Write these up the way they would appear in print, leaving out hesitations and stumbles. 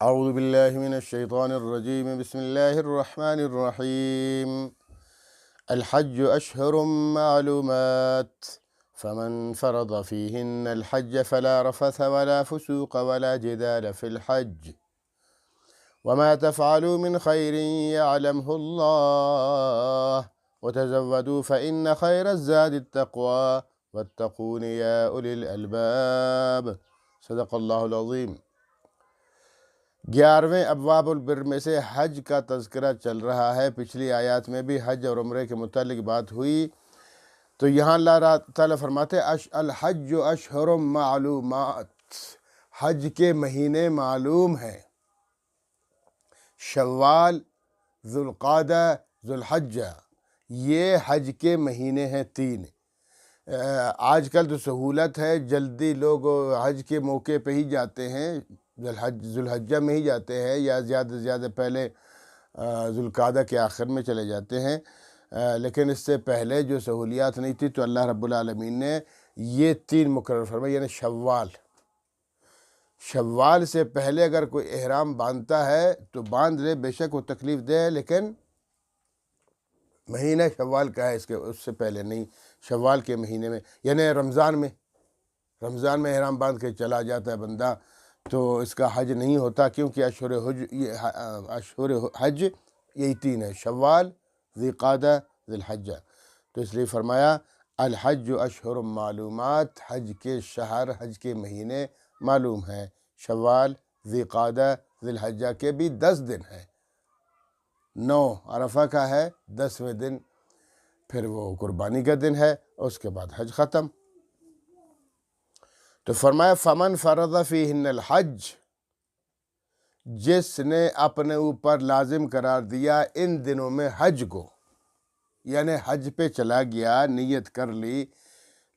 اعوذ باللہ من الشیطان الرجیم بسم اللہ الرحمن الرحیم الحج اشہر معلومات فمن فرض فیہن الحج فلا رفث ولا فسوق ولا جدال فی الحج وما تفعلوا من خیر یعلمہ اللہ وتزودوا فإن خیر الزاد التقوى واتقون یا اولی الالباب صدق اللہ العظیم۔ 11ویں ابواب البر میں سے حج کا تذکرہ چل رہا ہے۔ پچھلی آیات میں بھی حج اور عمرے کے متعلق بات ہوئی، تو یہاں اللہ تعالیٰ فرماتے الحج اشہر معلومات، حج کے مہینے معلوم ہیں، شوال، ذوالقعدہ، ذوالحجہ، یہ حج کے مہینے ہیں 3۔ آج کل تو سہولت ہے، جلدی لوگ حج کے موقع پہ ہی جاتے ہیں، ذوالحجہ میں ہی جاتے ہیں، یا زیادہ سے زیادہ پہلے ذوالقعدہ کے آخر میں چلے جاتے ہیں، لیکن اس سے پہلے جو سہولیات نہیں تھی تو اللہ رب العالمین نے یہ 3 مقرر فرمائے، یعنی شوال سے پہلے اگر کوئی احرام باندھتا ہے تو باندھ لے، بے شک وہ تکلیف دہ ہے، لیکن مہینہ شوال کا ہے، اس سے پہلے نہیں، شوال کے مہینے میں، یعنی رمضان میں احرام باندھ کے چلا جاتا ہے بندہ تو اس کا حج نہیں ہوتا، کیونکہ اشہر حج یہی 3 ہے، شوال، ذوالقعدہ، ذوالحجہ، تو اس لیے فرمایا الحج اشہر معلومات، حج کے شہر، حج کے مہینے معلوم ہیں، شوال، ذوالقعدہ، ذوالحجہ کے بھی 10 دن ہیں، 9 عرفہ کا ہے، 10ویں دن پھر وہ قربانی کا دن ہے، اس کے بعد حج ختم۔ تو فرمایا فمن فرض فیہن الحج، جس نے اپنے اوپر لازم قرار دیا ان دنوں میں حج کو، یعنی حج پہ چلا گیا، نیت کر لی،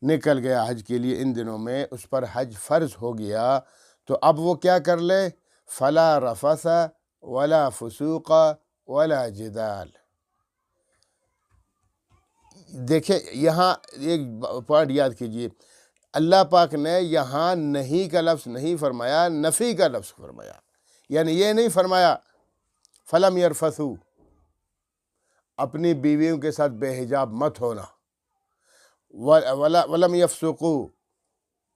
نکل گیا حج کے لیے، ان دنوں میں اس پر حج فرض ہو گیا، تو اب وہ کیا کر لے؟ فلا رفث ولا فسوق ولا جدال۔ دیکھیں یہاں ایک پوائنٹ یاد کیجئے، اللہ پاک نے یہاں نہیں کا لفظ نہیں فرمایا، نفی کا لفظ فرمایا، یعنی یہ نہیں فرمایا فلم یرفثوا، اپنی بیویوں کے ساتھ بے حجاب مت ہونا، ولم یفسقوا،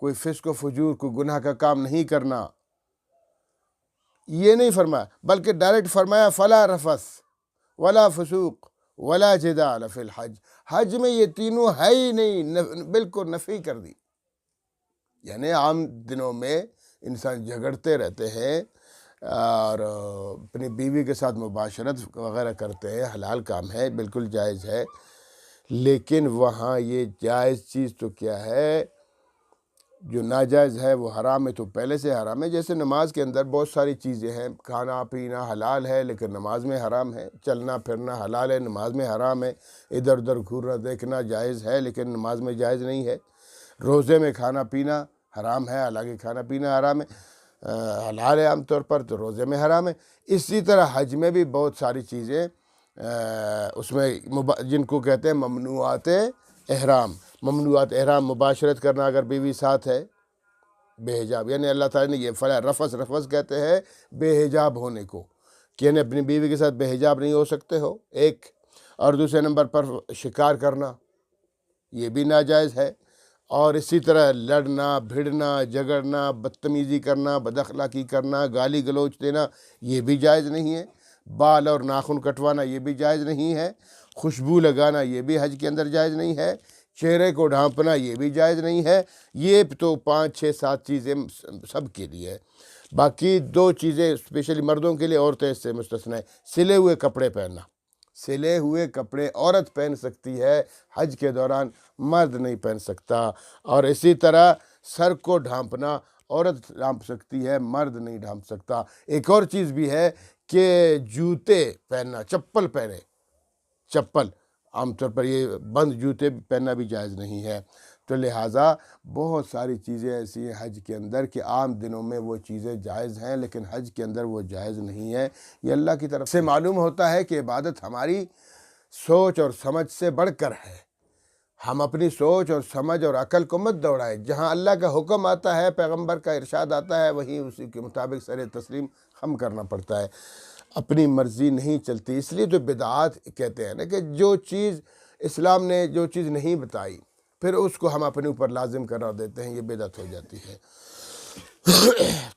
کوئی فسق و فجور، کوئی گناہ کا کام نہیں کرنا، یہ نہیں فرمایا، بلکہ ڈائریکٹ فرمایا فلا رفث ولا فسوق ولا جدال فی الحج، حج میں یہ تینوں ہے ہی نہیں، بالکل نفی کر دی۔ یعنی عام دنوں میں انسان جھگڑتے رہتے ہیں اور اپنی بیوی کے ساتھ مباشرت وغیرہ کرتے ہیں، حلال کام ہے، بالکل جائز ہے، لیکن وہاں یہ جائز چیز تو کیا ہے، جو ناجائز ہے وہ حرام ہے، تو پہلے سے حرام ہے۔ جیسے نماز کے اندر بہت ساری چیزیں ہیں، کھانا پینا حلال ہے لیکن نماز میں حرام ہے، چلنا پھرنا حلال ہے، نماز میں حرام ہے، ادھر ادھر گھورنا دیکھنا جائز ہے لیکن نماز میں جائز نہیں ہے، روزے میں کھانا پینا حرام ہے، حالانکہ کھانا پینا حرام ہے، حلال ہے عام طور پر، تو روزے میں حرام ہے۔ اسی طرح حج میں بھی بہت ساری چیزیں اس میں جن کو کہتے ہیں ممنوعات احرام، ممنوعات احرام، مباشرت کرنا اگر بیوی ساتھ ہے بے حجاب، یعنی اللہ تعالیٰ نے یہ فلا رفث کہتے ہیں بے حجاب ہونے کو، کہ یعنی اپنی بیوی کے ساتھ بے حجاب نہیں ہو سکتے ہو، ایک، اور دوسرے نمبر پر شکار کرنا یہ بھی ناجائز ہے، اور اسی طرح لڑنا بھیڑنا جھگڑنا بدتمیزی کرنا بد اخلاقی کرنا گالی گلوچ دینا یہ بھی جائز نہیں ہے، بال اور ناخن کٹوانا یہ بھی جائز نہیں ہے، خوشبو لگانا یہ بھی حج کے اندر جائز نہیں ہے، چہرے کو ڈھانپنا یہ بھی جائز نہیں ہے۔ یہ تو 5 6 7 چیزیں سب کے لیے ہے، باقی 2 چیزیں اسپیشلی مردوں کے لیے، عورتیں اس سے مستثنی ہے، سلے ہوئے کپڑے پہننا، سلے ہوئے کپڑے عورت پہن سکتی ہے، حج کے دوران مرد نہیں پہن سکتا، اور اسی طرح سر کو ڈھانپنا عورت ڈھانپ سکتی ہے، مرد نہیں ڈھانپ سکتا۔ ایک اور چیز بھی ہے کہ جوتے پہننا، چپل پہنے، چپل عام طور پر یہ بند جوتے پہننا بھی جائز نہیں ہے، تو لہٰذا بہت ساری چیزیں ایسی ہیں حج کے اندر کہ عام دنوں میں وہ چیزیں جائز ہیں لیکن حج کے اندر وہ جائز نہیں ہے۔ یہ اللہ کی طرف سے معلوم ہوتا ہے کہ عبادت ہماری سوچ اور سمجھ سے بڑھ کر ہے، ہم اپنی سوچ اور سمجھ اور عقل کو مت دوڑائیں، جہاں اللہ کا حکم آتا ہے، پیغمبر کا ارشاد آتا ہے، وہیں اسی کے مطابق سر تسلیم ہم کرنا پڑتا ہے، اپنی مرضی نہیں چلتی۔ اس لیے تو بدعات کہتے ہیں نا کہ جو چیز اسلام نے جو چیز نہیں بتائی پھر اس کو ہم اپنے اوپر لازم قرار دیتے ہیں، یہ بدعت ہو جاتی ہے۔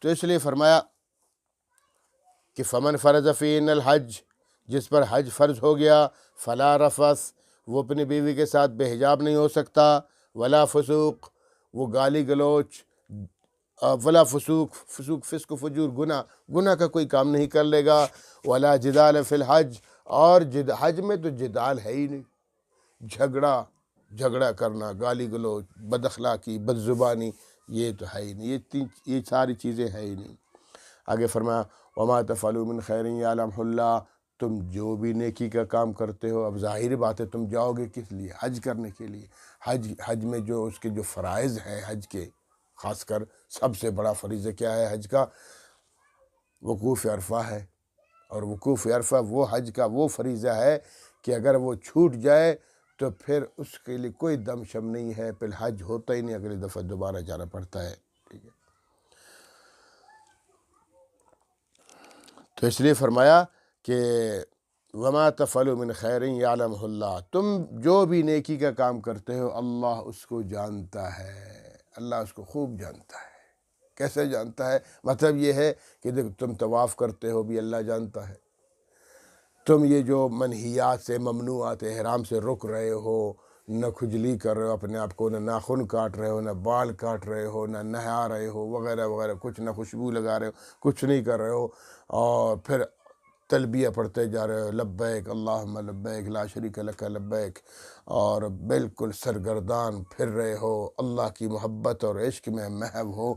تو اس لیے فرمایا کہ فمن فرض فینا الحج، جس پر حج فرض ہو گیا، فلا رفث، وہ اپنی بیوی کے ساتھ بے حجاب نہیں ہو سکتا، ولا فسوق، وہ گالی گلوچ، ولا فسوق، فسق و فجور، گناہ کا کوئی کام نہیں کر لے گا، ولا جدال فی الحج، اور حج میں تو جدال ہے ہی نہیں، جھگڑا کرنا، گالی گلوچ، بد اخلاقی، بد زبانی، یہ تو ہے ہی نہیں، یہ ساری چیزیں ہے ہی نہیں۔ آگے فرمایا وما تفعلوا من خیر یعلمہ اللہ، تم جو بھی نیکی کا کام کرتے ہو، اب ظاہر بات ہے تم جاؤ گے کس لیے؟ حج کرنے کے لیے۔ حج میں جو اس کے جو فرائض ہیں حج کے، خاص کر سب سے بڑا فریضہ کیا ہے حج کا؟ وقوف عرفہ ہے، اور وقوف عرفہ وہ حج کا وہ فریضہ ہے کہ اگر وہ چھوٹ جائے تو پھر اس کے لیے کوئی دم شم نہیں ہے، پھر حج ہوتا ہی نہیں، اگلی دفعہ دوبارہ جانا پڑتا ہے، ٹھیک ہے۔ تو اس لیے فرمایا کہ وما تفعلوا من خیر یعلمہ اللہ، تم جو بھی نیکی کا کام کرتے ہو اللہ اس کو جانتا ہے، اللہ اس کو خوب جانتا ہے۔ کیسے جانتا ہے؟ مطلب یہ ہے کہ دیکھ تم طواف کرتے ہو بھی اللہ جانتا ہے، تم یہ جو منہیات سے ممنوعات احرام سے رک رہے ہو، نہ کھجلی کر رہے ہو اپنے آپ کو، نہ ناخن کاٹ رہے ہو، نہ بال کاٹ رہے ہو، نہ نہا رہے ہو وغیرہ وغیرہ کچھ، نہ خوشبو لگا رہے ہو، کچھ نہیں کر رہے ہو، اور پھر تلبیہ پڑھتے جا رہے ہو، لبیک اللہم لبیک لا شریک لک لبیک، اور بالکل سرگردان پھر رہے ہو، اللہ کی محبت اور عشق میں محو ہو،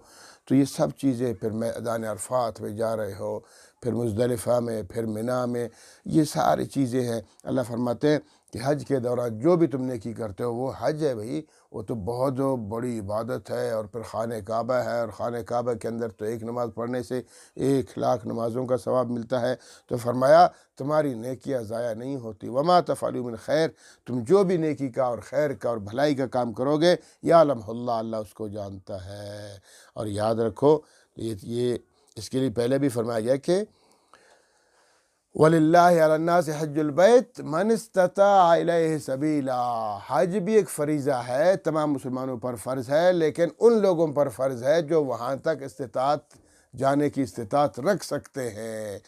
تو یہ سب چیزیں، پھر میدان عرفات میں جا رہے ہو، پھر مزدلفہ میں، پھر منی میں، یہ ساری چیزیں ہیں۔ اللہ فرماتے ہیں کہ حج کے دوران جو بھی تم نیکی کرتے ہو وہ حج ہے بھائی، وہ تو بہت بڑی عبادت ہے، اور پھر خانہ کعبہ ہے، اور خانہ کعبہ کے اندر تو ایک نماز پڑھنے سے 1,00,000 نمازوں کا ثواب ملتا ہے۔ تو فرمایا تمہاری نیکیاں ضائع نہیں ہوتی، وما تفعلوا من خیر، تم جو بھی نیکی کا اور خیر کا اور بھلائی کا کام کرو گے یعلمہ اللہ، اللہ اس کو جانتا ہے۔ اور یاد رکھو یہ اس کے لیے پہلے بھی فرمایا گیا کہ وَلِلَّهِ عَلَى النَّاسِ حَجُّ الْبَيْتِ مَنِ اسْتَطَاعَ إِلَيْهِ سَبِيلًا، حج بھی ایک فریضہ ہے، تمام مسلمانوں پر فرض ہے، لیکن ان لوگوں پر فرض ہے جو وہاں تک استطاعت جانے کی استطاعت رکھ سکتے ہیں،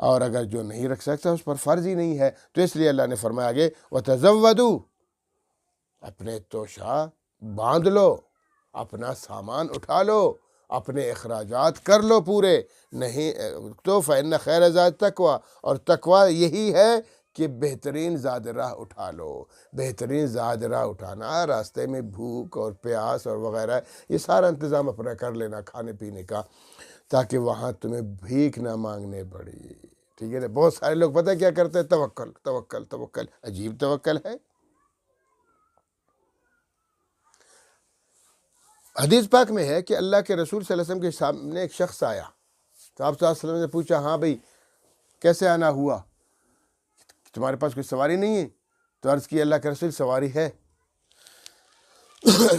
اور اگر جو نہیں رکھ سکتا اس پر فرض ہی نہیں ہے۔ تو اس لیے اللہ نے فرمایا آگے وَتَزَوَّدُوا، اپنے توشہ باندھ لو، اپنا سامان اٹھا لو، اپنے اخراجات کر لو پورے، نہیں تو فإن خیر زاد تقویٰ، اور تقویٰ یہی ہے کہ بہترین زاد راہ اٹھا لو۔ بہترین زاد راہ اٹھانا، راستے میں بھوک اور پیاس اور وغیرہ یہ سارا انتظام اپنا کر لینا کھانے پینے کا، تاکہ وہاں تمہیں بھیک نہ مانگنے پڑے، ٹھیک ہے نا۔ بہت سارے لوگ پتہ کیا کرتے ہیں؟ توکل توکل توکل، عجیب توکل ہے۔ حدیث پاک میں ہے کہ اللہ کے رسول صلی اللہ علیہ وسلم کے سامنے ایک شخص آیا، تو آپ صلی اللہ علیہ وسلم نے پوچھا ہاں بھئی کیسے آنا ہوا، تمہارے پاس کوئی سواری نہیں ہے؟ تو عرض کی اللہ کے رسول سواری ہے،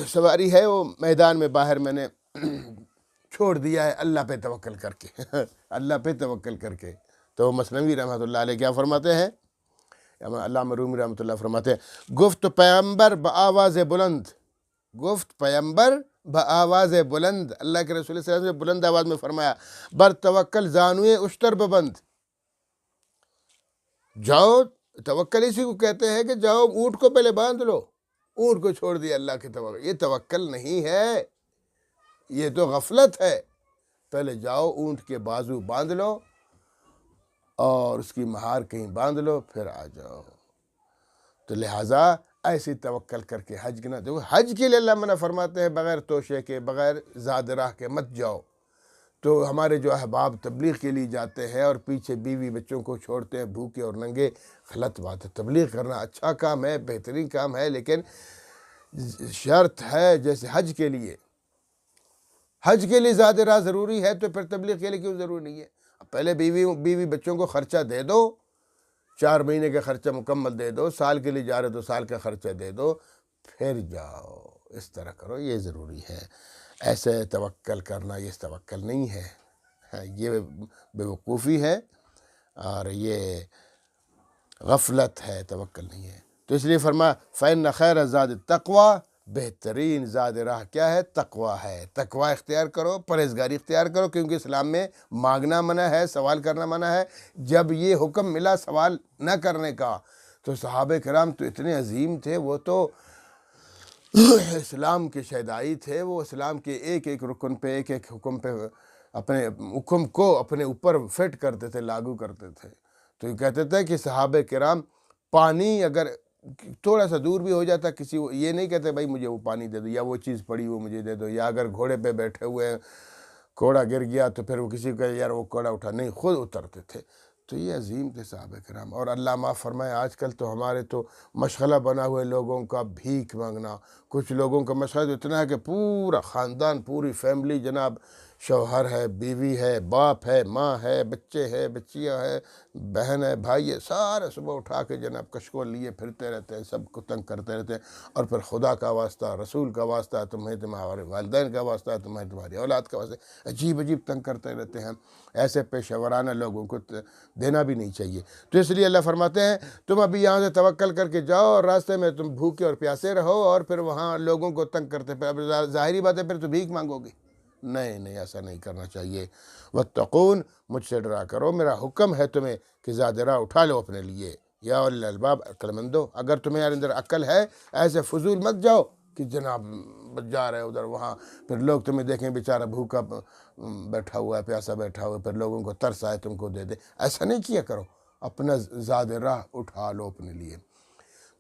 سواری ہے، وہ میدان میں باہر میں نے چھوڑ دیا ہے اللہ پہ توکل کر کے، اللہ پہ توکل کر کے۔ تو مثنوی رحمۃ اللہ علیہ کیا فرماتے ہیں؟ علامہ رومی رحمۃ اللہ فرماتے ہیں گفت پیغمبر بآواز بلند، گفت پیغمبر بآواز بلند، اللہ کے رسول صلی اللہ علیہ وسلم نے بلند آواز میں فرمایا بر توکل زانوئے اشتر ببند، جاؤ، توکل اسی کو کہتے ہیں کہ جاؤ اونٹ کو پہلے باندھ لو، اونٹ کو چھوڑ دیا اللہ کے توکل، یہ توکل نہیں ہے، یہ تو غفلت ہے۔ پہلے جاؤ اونٹ کے بازو باندھ لو اور اس کی مہار کہیں باندھ لو، پھر آ جاؤ۔ تو لہٰذا ایسی توکل کر کے حج نہ دو، حج کے لیے اللہ منع فرماتے ہیں بغیر توشے کے، بغیر زاد راہ کے مت جاؤ۔ تو ہمارے جو احباب تبلیغ کے لیے جاتے ہیں اور پیچھے بیوی بچوں کو چھوڑتے ہیں بھوکے اور ننگے، غلط بات ہے۔ تبلیغ کرنا اچھا کام ہے، بہترین کام ہے، لیکن شرط ہے جیسے حج کے لیے زاد راہ ضروری ہے، تو پھر تبلیغ کے لیے کیوں ضروری نہیں ہے؟ پہلے بیوی بچوں کو خرچہ دے دو، 4 مہینے کا خرچہ مکمل دے دو، سال کے لیے جا رہے تو سال کا خرچہ دے دو، پھر جاؤ، اس طرح کرو، یہ ضروری ہے۔ ایسے توکل کرنا یہ توکل نہیں ہے، یہ بیوقوفی ہے اور یہ غفلت ہے، توکل نہیں ہے۔ تو اس لیے فرمایا فإن خیر الزاد التقویٰ، بہترین زاد راہ کیا ہے؟ تقویٰ ہے۔ تقویٰ اختیار کرو، پرہیزگاری اختیار کرو، کیونکہ اسلام میں مانگنا منع ہے، سوال کرنا منع ہے۔ جب یہ حکم ملا سوال نہ کرنے کا تو صحابہ کرام تو اتنے عظیم تھے، وہ تو اسلام کے شیدائی تھے، وہ اسلام کے ایک ایک رکن پہ، ایک ایک حکم پہ اپنے حکم کو اپنے اوپر فٹ کرتے تھے، لاگو کرتے تھے۔ تو یہ کہتے تھے کہ صحابہ کرام پانی اگر تھوڑا سا دور بھی ہو جاتا، کسی یہ نہیں کہتے بھائی مجھے وہ پانی دے دو یا وہ چیز پڑی وہ مجھے دے دو، یا اگر گھوڑے پہ بیٹھے ہوئے کوڑا گر گیا تو پھر وہ کسی کو یار وہ کوڑا اٹھا، نہیں، خود اترتے تھے۔ تو یہ عظیم تھے صحابہ کرام۔ اور اللہ معاف فرمائے آج کل تو ہمارے تو مشغلہ بنا ہوئے لوگوں کا بھیک مانگنا۔ کچھ لوگوں کا مشغلہ تو اتنا ہے کہ پورا خاندان، پوری فیملی جناب، شوہر ہے، بیوی ہے، باپ ہے، ماں ہے، بچے ہے، بچیاں ہے، بہن ہے، بھائی ہے، سارے صبح اٹھا کے جناب کشکول لیے پھرتے رہتے ہیں، سب کو تنگ کرتے رہتے ہیں۔ اور پھر خدا کا واسطہ، رسول کا واسطہ، تمہیں تمہارے والدین کا واسطہ، تمہیں تمہاری اولاد کا واسطہ، عجیب عجیب تنگ کرتے رہتے ہیں۔ ایسے پیشہ ورانہ لوگوں کو دینا بھی نہیں چاہیے۔ تو اس لیے اللہ فرماتے ہیں تم ابھی یہاں سے توکل کر کے جاؤ اور راستے میں تم بھوکے اور پیاسے رہو اور پھر وہاں لوگوں کو تنگ کرتے، پھر اب ظاہری بات ہے پھر تو بھیک مانگو گے۔ نہیں، ایسا نہیں کرنا چاہیے۔ واتقون، مجھ سے ڈرا کرو، میرا حکم ہے تمہیں کہ زیادہ راہ اٹھا لو اپنے لیے۔ یا اولی الالباب، عقل مندو، اگر تمہارے اندر عقل ہے ایسے فضول مت جاؤ کہ جناب جا رہے ادھر وہاں، پھر لوگ تمہیں دیکھیں بیچارہ بھوکا بیٹھا ہوا ہے، پیاسا بیٹھا ہوا ہے، پھر لوگوں کو ترس آئے تم کو دے دے۔ ایسا نہیں کیا کرو، اپنا زیادہ راہ اٹھا لو اپنے لیے۔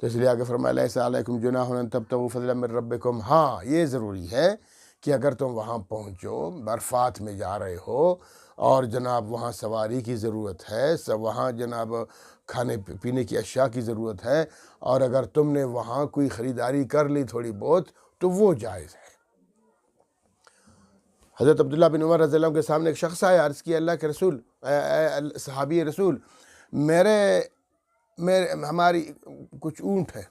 تو اس لیے آگے فرمایا لیس علیکم جناح ان تبتغوا فضلا من ربکم، ہاں یہ ضروری ہے کہ اگر تم وہاں پہنچو، برفات میں جا رہے ہو اور جناب وہاں سواری کی ضرورت ہے، وہاں جناب کھانے پینے کی اشیاء کی ضرورت ہے، اور اگر تم نے وہاں کوئی خریداری کر لی تھوڑی بہت تو وہ جائز ہے۔ حضرت عبداللہ بن عمر رضی اللہ عنہ کے سامنے ایک شخص آیا، عرض کیا اللہ کے رسول، اے صحابی رسول، ہماری کچھ اونٹ ہے،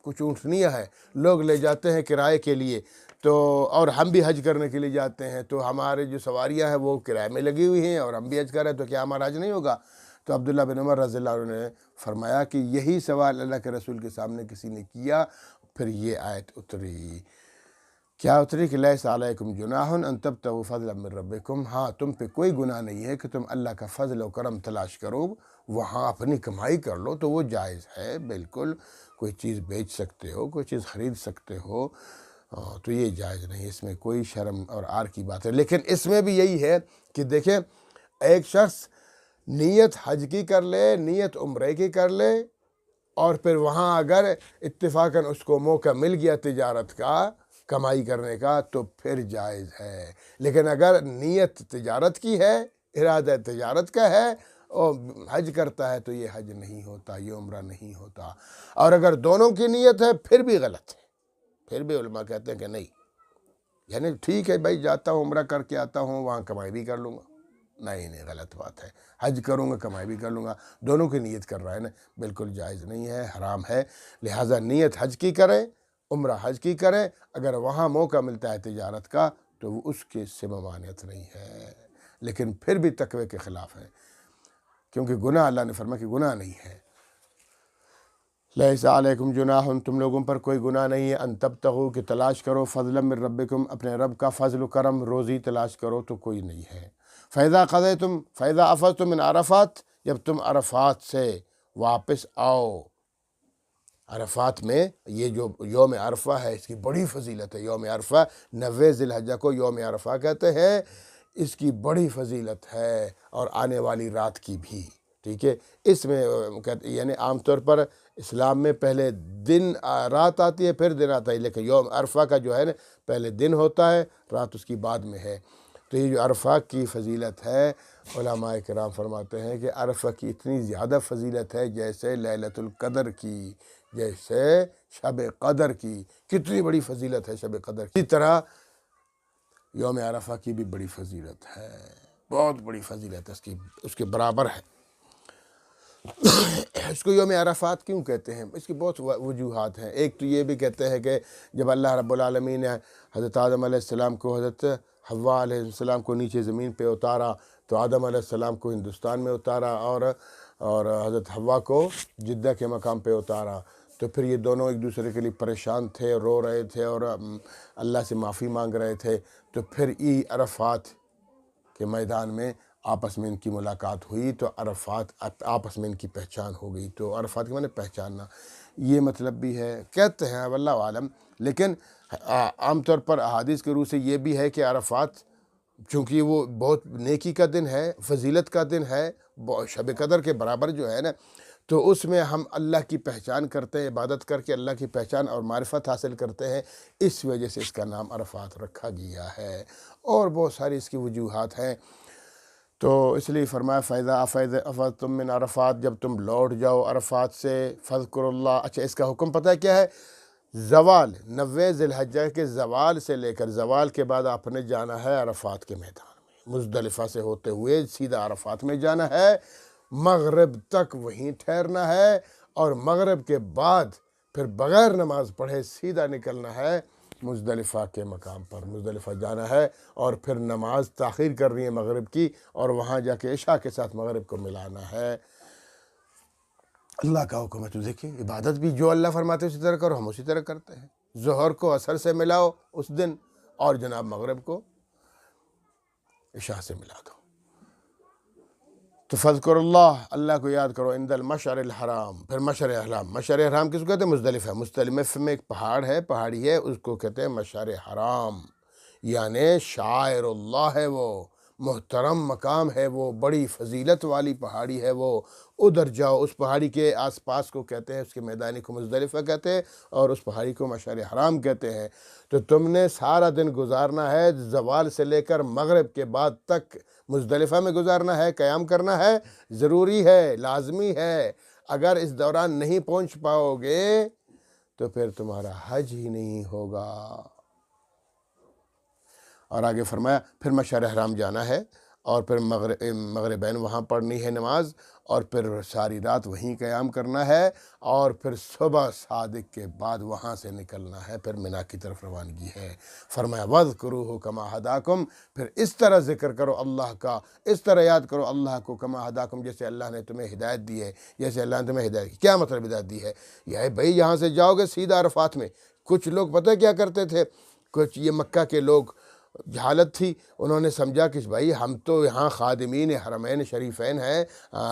کچھ اونٹنیاں ہے، لوگ لے جاتے ہیں کرائے کے لیے، تو اور ہم بھی حج کرنے کے لیے جاتے ہیں، تو ہمارے جو سواریاں ہیں وہ کرائے میں لگی ہوئی ہیں اور ہم بھی حج کر رہے ہیں، تو کیا ہمارا حج نہیں ہوگا؟ تو عبداللہ بن عمر رضی اللہ عنہ نے فرمایا کہ یہی سوال اللہ کے رسول کے سامنے کسی نے کیا، پھر یہ آیت اتری، کیا اتری کہ لیس علیکم جناح ان تبتغوا فضلا من ربکم، ہاں تم پہ کوئی گناہ نہیں ہے کہ تم اللہ کا فضل و کرم تلاش کرو، وہاں اپنی کمائی کر لو تو وہ جائز ہے بالکل۔ کوئی چیز بیچ سکتے ہو، کوئی چیز خرید سکتے ہو، تو یہ جائز نہیں، اس میں کوئی شرم اور عار کی بات ہے۔ لیکن اس میں بھی یہی ہے کہ دیکھیں ایک شخص نیت حج کی کر لے، نیت عمرے کی کر لے، اور پھر وہاں اگر اتفاقاً اس کو موقع مل گیا تجارت کا، کمائی کرنے کا، تو پھر جائز ہے۔ لیکن اگر نیت تجارت کی ہے، ارادہ تجارت کا ہے اور حج کرتا ہے تو یہ حج نہیں ہوتا، یہ عمرہ نہیں ہوتا۔ اور اگر دونوں کی نیت ہے پھر بھی غلط ہے، پھر بھی علماء کہتے ہیں کہ نہیں، یعنی ٹھیک ہے بھائی جاتا ہوں عمرہ کر کے آتا ہوں، وہاں کمائی بھی کر لوں گا، نہیں غلط بات ہے، حج کروں گا کمائی بھی کر لوں گا، دونوں کی نیت کر رہا ہے نا، بالکل جائز نہیں ہے، حرام ہے۔ لہٰذا نیت حج کی کریں، عمرہ حج کی کریں، اگر وہاں موقع ملتا ہے تجارت کا تو وہ اس کے سے ممانعت نہیں ہے، لیکن پھر بھی تقوی کے خلاف ہے، کیونکہ گناہ اللہ نے فرمایا کہ گناہ نہیں ہے۔ لیس علیکم جناح، تم لوگوں پر کوئی گناہ نہیں ہے، ان تبتغوا کہ تلاش کرو، فضلا من ربکم اپنے رب کا فضل و کرم، روزی تلاش کرو تو کوئی نہیں ہے۔ فَإِذَا أَفَضْتُم مِّنْ عَرَفَاتٍ، جب تم عرفات سے واپس آؤ، عرفات میں یہ جو یوم عرفہ ہے اس کی بڑی فضیلت ہے، یوم عرفہ 90 ذی الحجہ کو یوم عرفہ کہتے ہیں، اس کی بڑی فضیلت ہے، اور آنے والی رات کی بھی، ٹھیک ہے۔ اس میں یعنی عام طور پر اسلام میں پہلے دن رات آتی ہے پھر دن آتا ہے، لیکن یوم عرفہ کا جو ہے نا پہلے دن ہوتا ہے، رات اس کی بعد میں ہے۔ تو یہ جو عرفہ کی فضیلت ہے، علماء کرام فرماتے ہیں کہ عرفہ کی اتنی زیادہ فضیلت ہے جیسے لیلۃ القدر کی، جیسے شب قدر کی، کتنی بڑی فضیلت ہے شب قدر کی، اسی طرح یوم عرفہ کی بھی بڑی فضیلت ہے، بہت بڑی فضیلت ہے، اس کے برابر ہے۔ اس کو یوم عرفات کیوں کہتے ہیں؟ اس کی بہت وجوہات ہیں۔ ایک تو یہ بھی کہتے ہیں کہ جب اللہ رب العالمین نے حضرت آدم علیہ السلام کو حضرت حوا علیہ السلام کو نیچے زمین پہ اتارا تو آدم علیہ السلام کو ہندوستان میں اتارا اور حضرت حوا کو جدہ کے مقام پہ اتارا، تو پھر یہ دونوں ایک دوسرے کے لیے پریشان تھے، رو رہے تھے اور اللہ سے معافی مانگ رہے تھے، تو پھر عرفات کے میدان میں آپس میں ان کی ملاقات ہوئی، تو عرفات آپس میں ان کی پہچان ہو گئی۔ تو عرفات کے معنی پہچاننا، یہ مطلب بھی ہے کہتے ہیں، اب اللہ عالم۔ لیکن عام طور پر احادیث کے روح سے یہ بھی ہے کہ عرفات چونکہ وہ بہت نیکی کا دن ہے، فضیلت کا دن ہے، شب قدر کے برابر جو ہے نا، تو اس میں ہم اللہ کی پہچان کرتے ہیں، عبادت کر کے اللہ کی پہچان اور معرفت حاصل کرتے ہیں، اس وجہ سے اس کا نام عرفات رکھا گیا ہے، اور بہت ساری اس کی وجوہات ہیں۔ تو اس لیے فرمایا فیضا افضتم من عرفات، جب تم لوٹ جاؤ عرفات سے، فذکروا اللہ۔ اچھا، اس کا حکم پتہ ہے کیا ہے؟ زوال 90 ذی الحجہ کے زوال سے لے کر زوال کے بعد آپ نے جانا ہے عرفات کے میدان میں، مزدلفہ سے ہوتے ہوئے سیدھا عرفات میں جانا ہے، مغرب تک وہیں ٹھہرنا ہے، اور مغرب کے بعد پھر بغیر نماز پڑھے سیدھا نکلنا ہے مزدلفہ کے مقام پر، مزدلفہ جانا ہے، اور پھر نماز تاخیر کرنی ہے مغرب کی، اور وہاں جا کے عشاء کے ساتھ مغرب کو ملانا ہے۔ اللہ کا حکم ہے، تو دیکھیں عبادت بھی جو اللہ فرماتے ہیں اسی طرح کرو، ہم اسی طرح کرتے ہیں۔ ظہر کو عصر سے ملاؤ اس دن، اور جناب مغرب کو عشاء سے ملا دو۔ تو فذکر اللہ، اللہ کو یاد کرو، عند المشعر الحرام، پھر مشعر حرام۔ مشعر حرام کس کو کہتے ہیں؟ مزدلفہ۔ مزدلفہ میں ایک پہاڑ ہے، پہاڑی ہے، اس کو کہتے ہیں مشعر حرام، یعنی شاعر اللہ ہے، وہ محترم مقام ہے، وہ بڑی فضیلت والی پہاڑی ہے، وہ ادھر جاؤ۔ اس پہاڑی کے آس پاس کو کہتے ہیں، اس کے میدانی کو مزدلفہ کہتے ہیں، اور اس پہاڑی کو مشعر حرام کہتے ہیں۔ تو تم نے سارا دن گزارنا ہے، زوال سے لے کر مغرب کے بعد تک مزدلفہ میں گزارنا ہے، قیام کرنا ہے، ضروری ہے، لازمی ہے۔ اگر اس دوران نہیں پہنچ پاؤ گے تو پھر تمہارا حج ہی نہیں ہوگا۔ اور آگے فرمایا پھر مشعر حرام جانا ہے، اور پھر مغربین وہاں پڑھنی ہے نماز، اور پھر ساری رات وہیں قیام کرنا ہے، اور پھر صبح صادق کے بعد وہاں سے نکلنا ہے، پھر مینا کی طرف روانگی ہے۔ فرمایا وَاذْكُرُوهُ كَمَا هَدَاكُمْ، پھر اس طرح ذکر کرو اللہ کا، اس طرح یاد کرو اللہ کو، كَمَا هَدَاكُمْ، جیسے اللہ نے تمہیں ہدایت دی ہے، جیسے اللہ نے تمہیں ہدایت کی۔ کیا مطلب ہدایت دی ہے؟ یہ ہے بھائی یہاں سے جاؤ گے سیدھا عرفات میں۔ کچھ لوگ پتہ کیا کرتے تھے، کچھ یہ مکہ کے لوگ، جہالت تھی، انہوں نے سمجھا کہ بھائی ہم تو یہاں خادمین حرمین شریفین ہیں،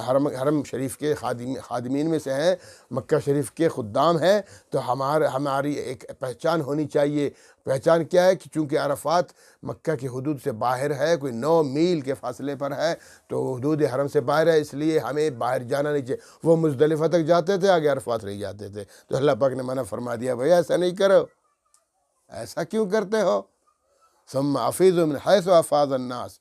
حرم شریف کے خادمین میں سے ہیں، مکہ شریف کے خدام ہیں، تو ہماری ایک پہچان ہونی چاہیے۔ پہچان کیا ہے؟ کہ چونکہ عرفات مکہ کی حدود سے باہر ہے، کوئی 9 میل کے فاصلے پر ہے، تو حدود حرم سے باہر ہے، اس لیے ہمیں باہر جانا نہیں چاہیے۔ وہ مزدلفہ تک جاتے تھے، آگے عرفات نہیں جاتے تھے، تو اللہ پاک نے منع فرما دیا بھائی ایسا نہیں کرو۔ ایسا کیوں کرتے ہو؟ ثم افیضوا من حیث افاض الناس،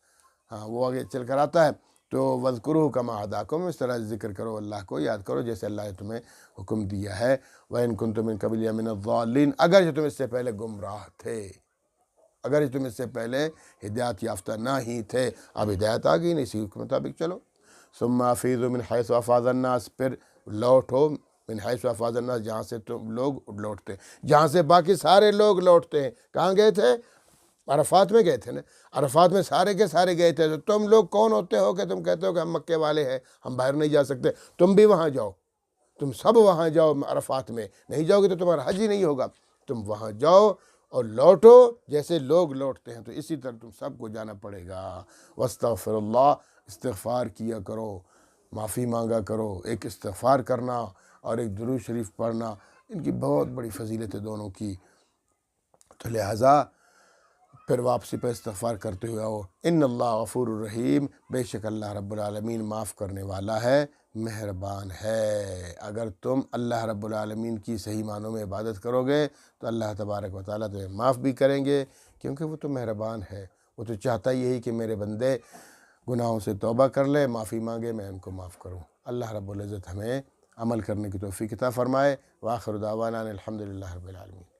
ہاں وہ آگے چل کر آتا ہے۔ تو وَاذْكُرُوهُ كَمَا هَدَاكُمْ، اس طرح ذکر کرو اللہ کو، یاد کرو جیسے اللہ نے تمہیں حکم دیا ہے۔ وَإِن كُنتُم مِّن قَبْلِهِ مِنَ الضَّالِّينَ، اگر جو تم اس سے پہلے گمراہ تھے، اگر تم اس سے پہلے ہدایت یافتہ نہ ہی تھے، اب ہدایت آ گئی، نہیں، اسی کے مطابق چلو۔ ثم افیضوا من حیث افاض الناس، پھر لوٹو من حیث افاض الناس، جہاں سے تم لوگ لوٹتے، جہاں سے باقی سارے لوگ لوٹتے ہیں۔ کہاں گئے تھے؟ عرفات میں گئے تھے نا، عرفات میں سارے کے سارے گئے تھے، تو تم لوگ کون ہوتے ہو کہ تم کہتے ہو کہ ہم مکے والے ہیں، ہم باہر نہیں جا سکتے؟ تم بھی وہاں جاؤ، تم سب وہاں جاؤ، عرفات میں نہیں جاؤ گے تو تمہارا حج ہی نہیں ہوگا۔ تم وہاں جاؤ اور لوٹو جیسے لوگ لوٹتے ہیں، تو اسی طرح تم سب کو جانا پڑے گا۔ واستغفر اللہ، استغفار کیا کرو، معافی مانگا کرو۔ ایک استغفار کرنا اور ایک درود شریف پڑھنا، ان کی بہت بڑی فضیلت ہے دونوں کی، تو لہٰذا پھر واپسی پہ استغفار کرتے ہوئے آؤ۔ ان اللہ غفور الرحیم، بے شک اللہ رب العالمین معاف کرنے والا ہے، مہربان ہے۔ اگر تم اللہ رب العالمین کی صحیح معنوں میں عبادت کرو گے تو اللہ تبارک و تعالیٰ تمہیں معاف بھی کریں گے، کیونکہ وہ تو مہربان ہے۔ وہ تو چاہتا یہی کہ میرے بندے گناہوں سے توبہ کر لے، معافی مانگے، میں ان کو معاف کروں۔ اللہ رب العزت ہمیں عمل کرنے کی توفیق عطا فرمائے۔ وآخر دعوانا الحمدللہ رب العالمین۔